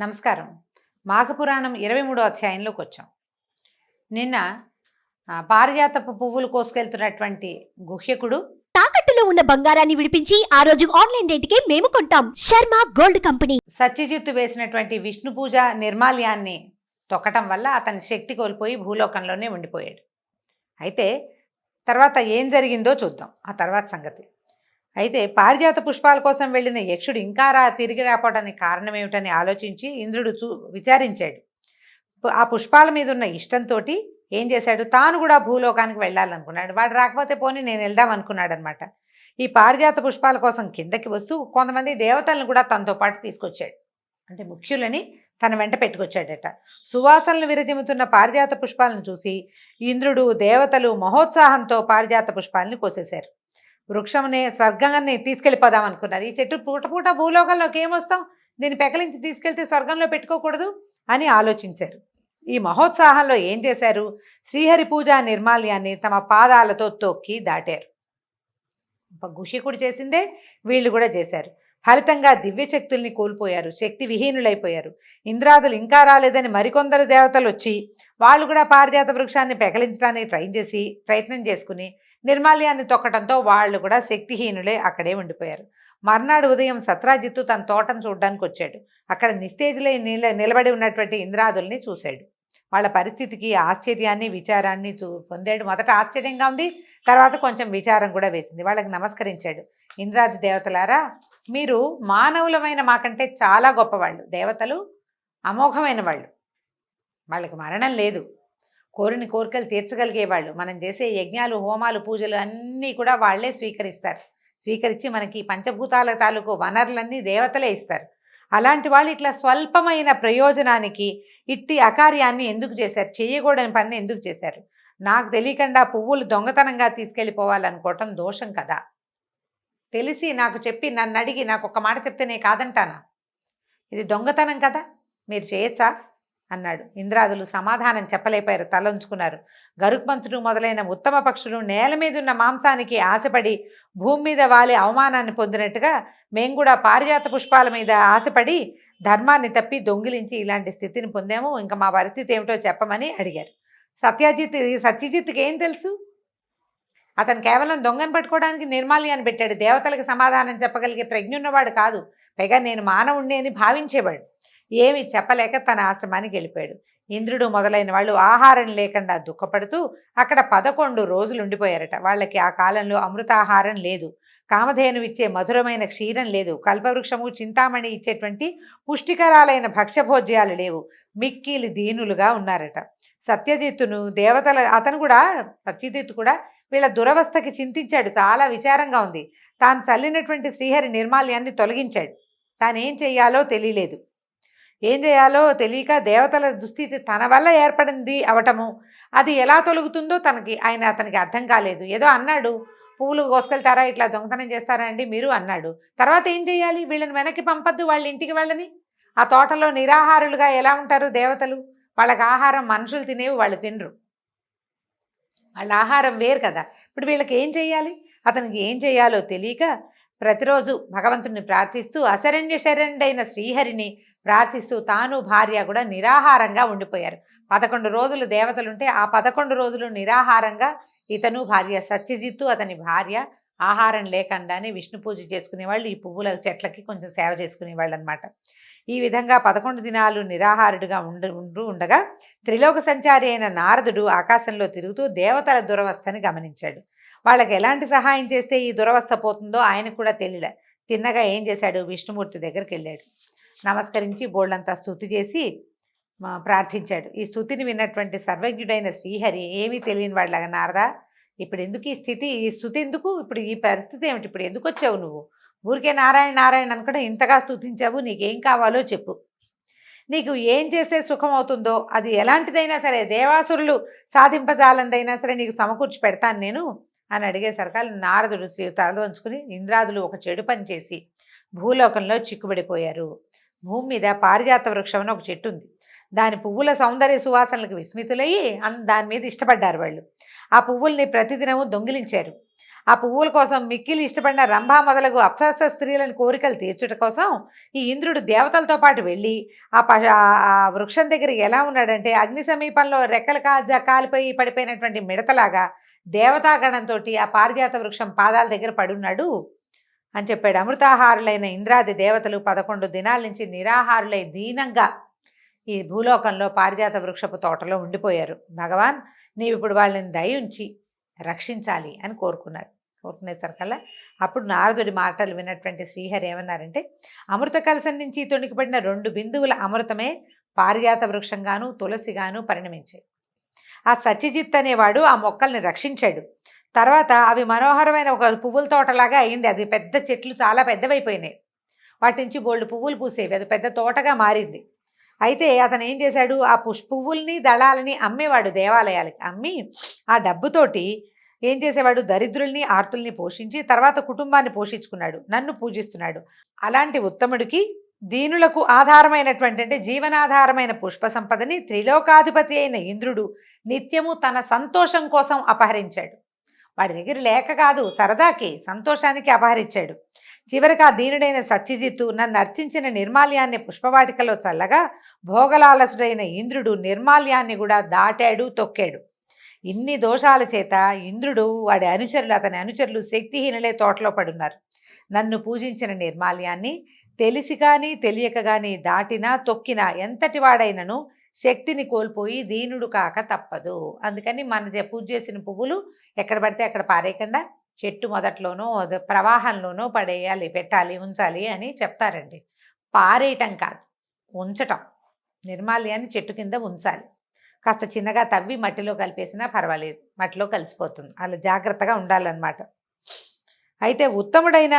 నమస్కారం. మాఘపురాణం 23వ అధ్యాయంలోకి వచ్చాం. నిన్న పారిజాతపు పువ్వులు కోసుకెళ్తున్నటువంటి గుహ్యకుడు తాకట్టులో ఉన్న బంగారాన్ని విడిపించి ఆ రోజు ఆన్లైన్ రేటుకే మేము కొంటాం. Sharma gold company. సత్యజిత్తు వేసినటువంటి విష్ణు పూజ నిర్మాల్యాన్ని తొక్కటం వల్ల అతని శక్తి కోల్పోయి భూలోకంలోనే ఉండిపోయాడు. అయితే తర్వాత ఏం జరిగిందో చూద్దాం, ఆ తర్వాత సంగతి. అయితే పారిజాత పుష్పాల కోసం వెళ్ళిన యక్షుడు ఇంకా తిరిగి రాపోవడానికి కారణం ఏమిటని ఆలోచించి ఇంద్రుడు విచారించాడు. ఆ పుష్పాల మీద ఉన్న ఇష్టంతో ఏం చేశాడు, తాను కూడా భూలోకానికి వెళ్ళాలనుకున్నాడు. వాడు రాకపోతే పోనీ నేను వెళ్దాం అనుకున్నాడు అనమాట. ఈ పారిజాత పుష్పాల కోసం కిందకి వస్తూ కొంతమంది దేవతలను కూడా తనతో పాటు తీసుకొచ్చాడు. అంటే ముఖ్యులని తన వెంట పెట్టుకొచ్చాడట. సువాసనలు విరజిమ్ముతున్న పారిజాత పుష్పాలను చూసి ఇంద్రుడు దేవతలు మహోత్సాహంతో పారిజాత పుష్పాలని కోసేశారు. వృక్షంని స్వర్గాన్ని తీసుకెళ్ళిపోదాం అనుకున్నారు. ఈ చెట్టు పూట పూట భూలోకంలోకి ఏమొస్తాం, దీన్ని పెకలించి తీసుకెళ్తే స్వర్గంలో పెట్టుకోకూడదు అని ఆలోచించారు. ఈ మహోత్సాహంలో ఏం చేశారు, శ్రీహరి పూజా నిర్మాల్యాన్ని తమ పాదాలతో తొక్కి దాటారు. గుహ్యకుడు చేసిందే వీళ్ళు కూడా చేశారు. ఫలితంగా దివ్య శక్తుల్ని కోల్పోయారు, శక్తి విహీనులైపోయారు. ఇంద్రాదులు ఇంకా రాలేదని మరికొందరు దేవతలు వచ్చి వాళ్ళు కూడా పారిజాత వృక్షాన్ని పెకలించడానికి ప్రయత్నం చేసుకుని నిర్మాల్యాన్ని తొక్కడంతో వాళ్ళు కూడా శక్తిహీనులే అక్కడే ఉండిపోయారు. మర్నాడు ఉదయం సత్రాజిత్తు తన తోటను చూడడానికి వచ్చాడు. అక్కడ నిస్తేజులై నిలబడి ఉన్నటువంటి ఇంద్రాదుల్ని చూశాడు. వాళ్ళ పరిస్థితికి ఆశ్చర్యాన్ని విచారాన్ని పొందాడు. మొదట ఆశ్చర్యంగా ఉంది, తర్వాత కొంచెం విచారం కూడా వేసింది. వాళ్ళకి నమస్కరించాడు. ఇంద్రాది దేవతలారా, మీరు మానవులమైన మాకంటే చాలా గొప్పవాళ్ళు. దేవతలు అమోఘమైన వాళ్ళు, వాళ్ళకి మరణం లేదు, కోరిన కోరికలు తీర్చగలిగేవాళ్ళు. మనం చేసే యజ్ఞాలు హోమాలు పూజలు అన్నీ కూడా వాళ్లే స్వీకరించి మనకి పంచభూతాల తాలూకు వనరులన్నీ దేవతలే ఇస్తారు. అలాంటి వాళ్ళు ఇట్లా స్వల్పమైన ప్రయోజనానికి ఇట్టి అకార్యాన్ని ఎందుకు చేశారు, చేయకూడని పని ఎందుకు చేశారు? నాకు తెలియకుండా పువ్వులు దొంగతనంగా తీసుకెళ్ళిపోవాలనుకోవటం దోషం కదా. తెలిసి నాకు చెప్పి నన్ను అడిగి నాకు ఒక మాట చెప్తే నేను కాదంటానా? ఇది దొంగతనం కదా, మీరు చేయొచ్చా అన్నాడు. ఇంద్రాదులు సమాధానం చెప్పలేపారు, తలంచుకున్నారు. గరుత్మంతుడు మొదలైన ఉత్తమ పక్షులు నేల మీద ఉన్న మాంసానికి ఆశపడి భూమి మీద వాలి అవమానాన్ని పొందినట్టుగా మేము కూడా పారిజాత పుష్పాల మీద ఆశపడి ధర్మాన్ని తప్పి దొంగిలించి ఇలాంటి స్థితిని పొందాము. ఇంకా మా పరిస్థితి ఏమిటో చెప్పమని అడిగారు. సత్యజిత్తుకి ఏం తెలుసు? అతను కేవలం దొంగను పట్టుకోవడానికి నిర్మాల్యాన్ని పెట్టాడు. దేవతలకు సమాధానం చెప్పగలిగే ప్రజ్ఞ ఉన్నవాడు కాదు. పైగా నేను మానవుణ్ణి అని భావించేవాడు. ఏమి చెప్పలేక తన ఆశ్రమానికి వెళ్ళిపోయాడు. ఇంద్రుడు మొదలైన వాళ్ళు ఆహారం లేకుండా దుఃఖపడుతూ అక్కడ 11 రోజులు ఉండిపోయారట. వాళ్ళకి ఆ కాలంలో అమృతాహారం లేదు, కామధేను ఇచ్చే మధురమైన క్షీరం లేదు, కల్పవృక్షము చింతామణి ఇచ్చేటువంటి పుష్టికరాలైన భక్ష్యభోజ్యాలు లేవు. మిక్కిలి దీనులుగా ఉన్నారట. సత్యజిత్తు కూడా వీళ్ళ దురవస్థకి చింతించాడు. చాలా విచారంగా ఉంది. తాను చల్లినటువంటి శ్రీహరి నిర్మాల్యాన్ని తొలగించాడు. తానేం చెయ్యాలో తెలియలేదు. ఏం చేయాలో తెలియక దేవతల దుస్థితి తన వల్ల ఏర్పడింది అవటము, అది ఎలా తొలుగుతుందో అతనికి అర్థం కాలేదు. ఏదో అన్నాడు, పువ్వులు కోసుకెళ్తారా, ఇట్లా దొంగతనం చేస్తారా అండి మీరు అన్నాడు. తర్వాత ఏం చేయాలి, వీళ్ళని వెనక్కి పంపద్దు, వాళ్ళ ఇంటికి వెళ్ళని. ఆ తోటలో నిరాహారులుగా ఎలా ఉంటారు దేవతలు? వాళ్ళకి ఆహారం మనుషులు తినేవి, వాళ్ళు తినరు. వాళ్ళ ఆహారం వేరు కదా. ఇప్పుడు వీళ్ళకి ఏం చేయాలి? అతనికి ఏం చేయాలో తెలియక ప్రతిరోజు భగవంతుని ప్రార్థిస్తూ అశరణ్య శరణ్యుడైన శ్రీహరిని ప్రార్థిస్తూ తాను భార్య కూడా నిరాహారంగా ఉండిపోయారు. 11 రోజులు దేవతలుంటే ఆ 11 రోజులు నిరాహారంగా ఇతను భార్య సత్యజిత్తు అతని భార్య ఆహారం లేకుండానే విష్ణు పూజ చేసుకునేవాళ్ళు. ఈ పువ్వుల చెట్లకి కొంచెం సేవ చేసుకునేవాళ్ళు అనమాట. ఈ విధంగా 11 దినాలు నిరాహారుడుగా ఉండగా త్రిలోక సంచారి అయిన నారదుడు ఆకాశంలో తిరుగుతూ దేవతల దురవస్థని గమనించాడు. వాళ్ళకి ఎలాంటి సహాయం చేస్తే ఈ దురవస్థ పోతుందో ఆయనకు కూడా తెలియలే. తిన్నగా ఏం చేశాడు, విష్ణుమూర్తి దగ్గరికి వెళ్ళాడు. నమస్కరించి బోళ్ళంతా స్తుతి చేసి ప్రార్థించాడు. ఈ స్తుతిని విన్నటువంటి సర్వజ్ఞుడైన శ్రీహరి ఏమీ తెలియని వాడిలాగా, నారదా, ఇప్పుడు ఎందుకు ఈ స్తుతి ఎందుకు, ఇప్పుడు ఈ పరిస్థితి ఏమిటి, ఇప్పుడు ఎందుకు వచ్చావు నువ్వు? ఊరికే నారాయణ నారాయణ అనుకుంటే ఇంతగా స్తుతించావు, నీకేం కావాలో చెప్పు. నీకు ఏం చేస్తే సుఖం అవుతుందో అది ఎలాంటిదైనా సరే, దేవాసురులు సాధింపజాలందైనా సరే నీకు సమకూర్చి పెడతాను నేను అని అడిగేసరికి నారదుడు తలవంచుకుని ఇంద్రాదులు ఒక చెడు పని చేసి భూలోకంలో చిక్కుబడిపోయారు. భూమి మీద పారిజాత వృక్షం అని ఒక చెట్టు ఉంది. దాని పువ్వుల సౌందర్య సువాసనలకు విస్మితులయ్యి దాని మీద ఇష్టపడ్డారు వాళ్ళు. ఆ పువ్వుల్ని ప్రతిదినము దొంగిలించారు. ఆ పువ్వుల కోసం మిక్కిలి ఇష్టపడిన రంభ మొదలగు అప్సరస స్త్రీలను కోరికలు తీర్చుట కోసం ఈ ఇంద్రుడు దేవతలతో పాటు వెళ్ళి ఆ వృక్షం దగ్గర ఎలా ఉన్నాడంటే అగ్ని సమీపంలో రెక్కలు కాలిపోయి పడిపోయినటువంటి మిడతలాగా దేవతాగణంతో ఆ పారిజాత వృక్షం పాదాల దగ్గర పడున్నాడు అని చెప్పాడు. అమృతాహారులైన ఇంద్రాది దేవతలు 11 దినాల నుంచి నిరాహారులై దీనంగా ఈ భూలోకంలో పారిజాత వృక్షపు తోటలో ఉండిపోయారు. భగవాన్ నీవు ఇప్పుడు వాళ్ళని దయించి రక్షించాలి అని కోరుకునేసరికల్లా అప్పుడు నారదుడి మాటలు విన్నటువంటి శ్రీహరి ఏమన్నారంటే, అమృత కలశం నుంచి తొణికిపడిన 2 బిందువుల అమృతమే పారిజాత వృక్షంగాను తులసిగాను పరిణమించాయి. ఆ సత్యజిత్ అనేవాడు ఆ మొక్కల్ని రక్షించాడు. తర్వాత అవి మనోహరమైన ఒక పువ్వుల తోటలాగా అయింది. అది పెద్ద చెట్లు చాలా పెద్దవైపోయినాయి. వాటి నుంచి బోల్డ్ పువ్వులు పూసేవి. అది పెద్ద తోటగా మారింది. అయితే అతను ఏం చేశాడు, ఆ పువ్వుల్ని దళాలని అమ్మేవాడు. దేవాలయాలకి అమ్మి ఆ డబ్బుతోటి ఏం చేసేవాడు, దరిద్రుల్ని ఆర్తుల్ని పోషించి తర్వాత కుటుంబాన్ని పోషించుకున్నాడు. నన్ను పూజిస్తున్నాడు. అలాంటి ఉత్తముడికి దీనులకు ఆధారమైనటువంటి అంటే జీవనాధారమైన పుష్ప సంపదని త్రిలోకాధిపతి అయిన ఇంద్రుడు నిత్యము తన సంతోషం కోసం అపహరించాడు. వాడి దగ్గర లేక కాదు, సరదాకి సంతోషానికి అపహరించాడు. చివరికి ఆ దీనుడైన సత్యజిత్తు నన్ను అర్చించిన నిర్మాల్యాన్ని పుష్పవాటికలో చల్లగా భోగలాలసుడైన ఇంద్రుడు నిర్మాల్యాన్ని కూడా దాటాడు, తొక్కాడు. ఇన్ని దోషాల చేత ఇంద్రుడు అతని అనుచరులు శక్తిహీనలే తోటలో పడున్నారు. నన్ను పూజించిన నిర్మాల్యాన్ని తెలిసి కానీ తెలియక కానీ దాటినా తొక్కినా ఎంతటి వాడైనను శక్తిని కోల్పోయి దీనుడు కాక తప్పదు. అందుకని మన పూజ చేసిన పువ్వులు ఎక్కడ పడితే అక్కడ పారేయకుండా చెట్టు మొదట్లోనో ప్రవాహంలోనో పడేయాలి, పెట్టాలి, ఉంచాలి అని చెప్తారండి. పారేయటం కాదు, ఉంచటం. నిర్మాల్యాన్ని చెట్టు కింద ఉంచాలి. కాస్త చిన్నగా తవ్వి మట్టిలో కలిపేసినా పర్వాలేదు, మట్టిలో కలిసిపోతుంది. అలా జాగ్రత్తగా ఉండాలన్నమాట. అయితే ఉత్తముడైన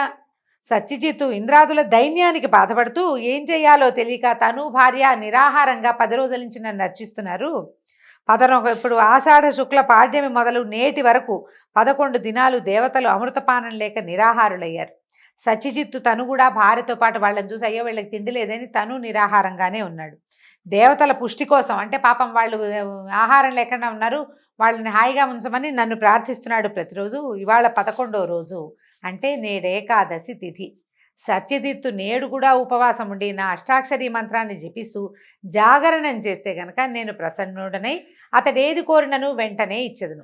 సత్యజిత్తు ఇంద్రాదుల దైన్యానికి బాధపడుతూ ఏం చేయాలో తెలియక తను భార్య నిరాహారంగా 10 రోజుల నుంచి నన్ను అర్చిస్తున్నారు. ఇప్పుడు ఆషాఢ శుక్ల పాడ్యమి మొదలు నేటి వరకు 11 దినాలు దేవతలు అమృతపానం లేక నిరాహారులయ్యారు. సత్యజిత్తు తను కూడా భార్యతో పాటు వాళ్ళని చూసి అయ్యో వీళ్ళకి తిండి లేదని తను నిరాహారంగానే ఉన్నాడు. దేవతల పుష్టి కోసం అంటే పాపం వాళ్ళు ఆహారం లేకుండా ఉన్నారు, వాళ్ళని హాయిగా ఉంచమని నన్ను ప్రార్థిస్తున్నాడు ప్రతిరోజు. ఇవాళ 11వ రోజు అంటే నేడేకాదశి తిథి. సత్యజిత్తు నేడు కూడా ఉపవాసం ఉండి నా అష్టాక్షరీ మంత్రాన్ని జపిస్తూ జాగరణం చేస్తే గనక నేను ప్రసన్నుడనై అతడేది కోరినను వెంటనే ఇచ్చెదను.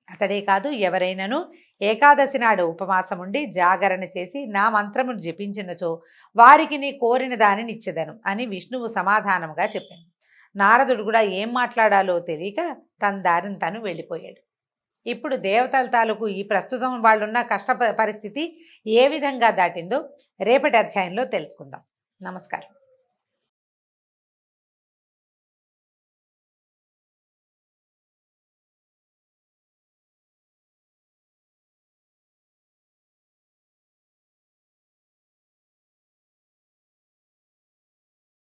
అతడే కాదు ఎవరైనాను ఏకాదశి నాడు ఉపవాసం ఉండి జాగరణ చేసి నా మంత్రమును జపించినచో వారికి నీ కోరిన దానిని ఇచ్చెదను అని విష్ణువు సమాధానముగా చెప్పాను. నారదుడు కూడా ఏం మాట్లాడాలో తెలియక తన దారిని తను వెళ్ళిపోయాడు. ఇప్పుడు దేవతల తాలూకు ఈ ప్రస్తుతం వాళ్ళున్న కష్ట పరిస్థితి ఏ విధంగా దాటిందో రేపటి అధ్యాయంలో తెలుసుకుందాం. నమస్కారం.